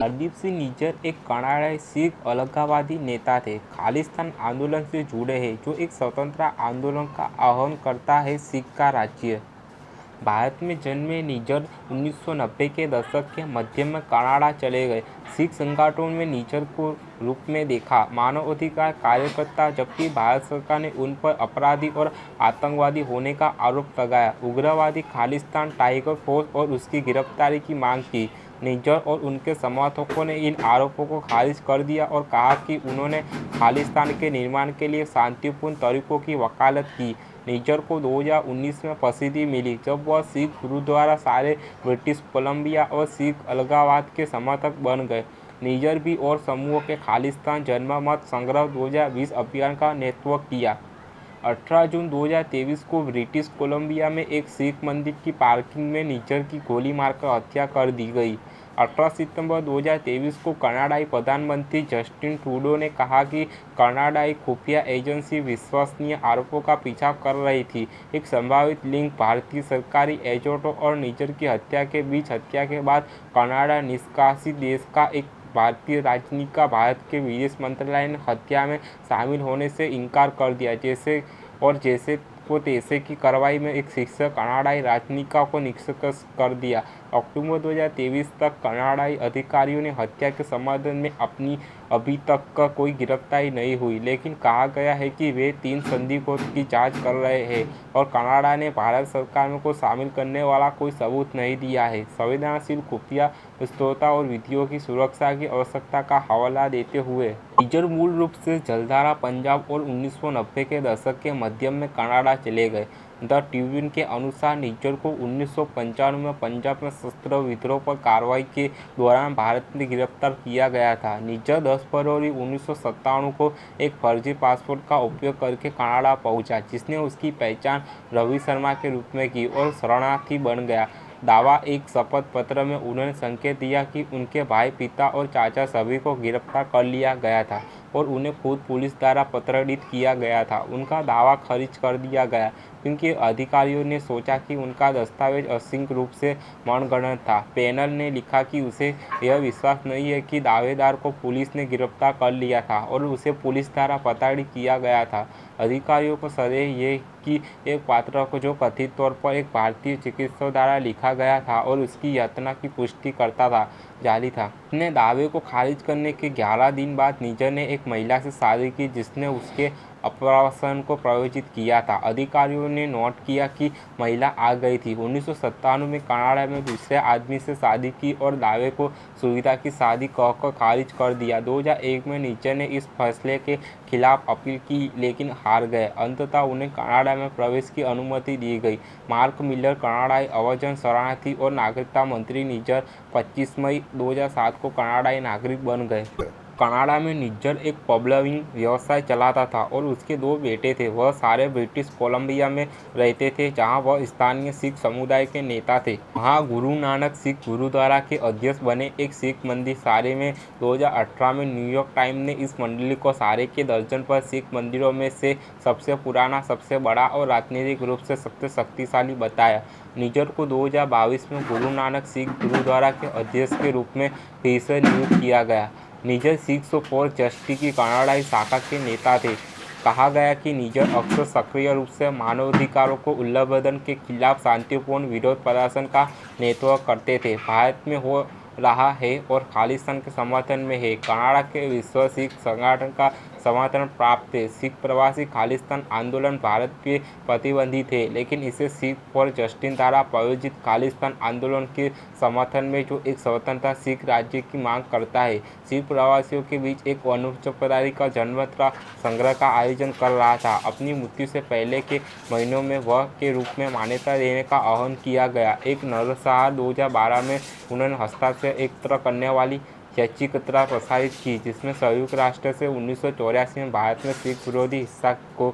हरदीप सिंह निज्जर एक कनाडाई सिख अलगाववादी नेता थे। खालिस्तान आंदोलन से जुड़े हैं, जो एक स्वतंत्रता आंदोलन का आह्वान करता है। सिख का राज्य भारत में जन्मे निज्जर 1990 के दशक के मध्य में कनाडा चले गए। सिख संगठनों में निज्जर को रूप में देखा मानवाधिकार कार्यकर्ता, जबकि भारत सरकार ने उन पर अपराधी और आतंकवादी होने का आरोप लगाया। उग्रवादी खालिस्तान टाइगर फोर्स और उसकी गिरफ्तारी की मांग की। निज्जर और उनके समर्थकों ने इन आरोपों को खारिज कर दिया और कहा कि उन्होंने खालिस्तान के निर्माण के लिए शांतिपूर्ण तरीकों की वकालत की। निज्जर को 2019 में प्रसिद्धि मिली, जब वह सिख गुरुद्वारा सारे ब्रिटिश कोलंबिया और सिख अलगाववाद के समर्थक बन गए। निज्जर भी और समूहों के खालिस्तान जनमत संग्रह 2020 अभियान का नेतृत्व किया। 18 जून 2023 को ब्रिटिश कोलंबिया में एक सिख मंदिर की पार्किंग में निज्जर की गोली मारकर हत्या कर दी गई। 18 सितंबर 2023 को कनाडाई प्रधानमंत्री जस्टिन ट्रूडो ने कहा कि कनाडाई खुफिया एजेंसी विश्वसनीय आरोपों का पीछा कर रही थी। एक संभावित लिंक भारतीय सरकारी एजेंटों और निज्जर की हत्या के बीच। हत्या के बाद कनाडा निष्कासित देश का एक भारतीय राजनीतिक का भारत के विदेश मंत्रालय ने हत्या में शामिल होने से इनकार कर दिया, जैसे को तैसे की कार्रवाई में एक शिक्षक कनाडाई राजनीतिक को निष्कासित कर दिया। अक्टूबर 2023 तक कनाडाई अधिकारियों ने हत्या के समर्थन में अभी तक कोई गिरफ्तारी नहीं हुई, लेकिन कहा गया है कि वे 3 संदिग्धों की जांच कर रहे हैं और कनाडा ने भारत सरकार को शामिल करने वाला कोई सबूत नहीं दिया है। संवेदनशील खुफिया स्रोतों और विधियों की सुरक्षा की आवश्यकता का हवाला देते हुए निज्जर मूल रूप से जलधारा पंजाब और 1990 के दशक के मध्य में कनाडा चले गए। द ट्रिब्यून के अनुसार निज्जर को 1995 में पंजाब में सशस्त्र विद्रोह पर कार्रवाई के दौरान भारत में गिरफ्तार किया गया था। निज्जर 10 फरवरी 1997 को एक फर्जी पासपोर्ट का उपयोग करके कनाडा पहुंचा, जिसने उसकी पहचान रवि शर्मा के रूप में की और शरणार्थी बन गया। दावा एक शपथ पत्र में उन्होंने संकेत दिया कि उनके भाई, पिता और चाचा सभी को गिरफ्तार कर लिया गया था और उन्हें खुद पुलिस द्वारा प्रताड़ित किया गया था। उनका दावा खारिज कर दिया गया क्योंकि अधिकारियों ने सोचा कि उनका दस्तावेज असंगत रूप से मनगढ़ंत था। पैनल ने लिखा कि उसे यह विश्वास नहीं है कि दावेदार को पुलिस ने गिरफ्तार कर लिया था और उसे पुलिस द्वारा प्रताड़ित किया गया था। अधिकारियों को संदेह ये कि एक पत्र को जो कथित तौर पर एक भारतीय चिकित्सक द्वारा लिखा गया था और उसकी यातना की पुष्टि करता था, जाली था। अपने दावे को खारिज करने के 11 दिन बाद निज्जर ने एक महिला से शादी की, जिसने उसके अप्रवासन को प्रायोजित किया था। अधिकारियों ने नोट किया कि महिला आ गई थी। 1997 में कनाडा में दूसरे आदमी से शादी की और दावे को सुविधा की शादी कहकर खारिज कर दिया। 2001 में निज्जर ने इस फैसले के खिलाफ अपील की, लेकिन हार गए। अंततः उन्हें कनाडा में प्रवेश की अनुमति दी गई। मार्क मिलर, कनाडाई आवासन, शरणार्थी और नागरिकता मंत्री। निज्जर 25 मई 2007 को कनाडाई नागरिक बन गए। कनाडा में निज्जर एक पबलिंग व्यवसाय चलाता था और उसके 2 बेटे थे। वह सारे ब्रिटिश कोलंबिया में रहते थे, जहां वह स्थानीय सिख समुदाय के नेता थे। वहां गुरु नानक सिख गुरुद्वारा के अध्यक्ष बने। एक सिख मंदिर सारे में 2018 में न्यूयॉर्क टाइम्स ने इस मंडली को सारे के दर्जन पर सिख मंदिरों में से सबसे पुराना, सबसे बड़ा और राजनीतिक रूप से सबसे शक्तिशाली बताया। निज्जर को 2022 में गुरु नानक सिख गुरुद्वारा के अध्यक्ष के रूप में फिर से नियुक्त किया गया। निज्जर सिक्स फॉर जस्टिस की कनाडाई शाखा के नेता थे। कहा गया कि निज्जर अक्सर सक्रिय रूप से मानवाधिकारों को उल्लंघन के खिलाफ शांतिपूर्ण विरोध प्रदर्शन का नेतृत्व करते थे। भारत में हो रहा है और खालिस्तान के समर्थन में है। कनाडा के विश्व सिख संगठन का समर्थन प्राप्त है। सिख प्रवासी खालिस्तान आंदोलन भारत पे प्रतिबंधित थे, लेकिन इसे सिख फॉर जस्टिस द्वारा प्रायोजित खालिस्तान आंदोलन के समर्थन में, जो एक स्वतंत्र सिख राज्य की मांग करता है, सिख प्रवासियों के बीच एक अनौपचारिक का जन्मत्र संग्रह का आयोजन कर रहा था। अपनी मृत्यु से पहले के महीनों में वह के रूप में मान्यता देने का आह्वान किया गया। एक नरसंहार 2012 में उन्होंने हस्ताक्षर एकत्र करने वाली याचिका प्रसारित की, जिसमें संयुक्त राष्ट्र से 1984 में भारत में सिख विरोधी हिंसा को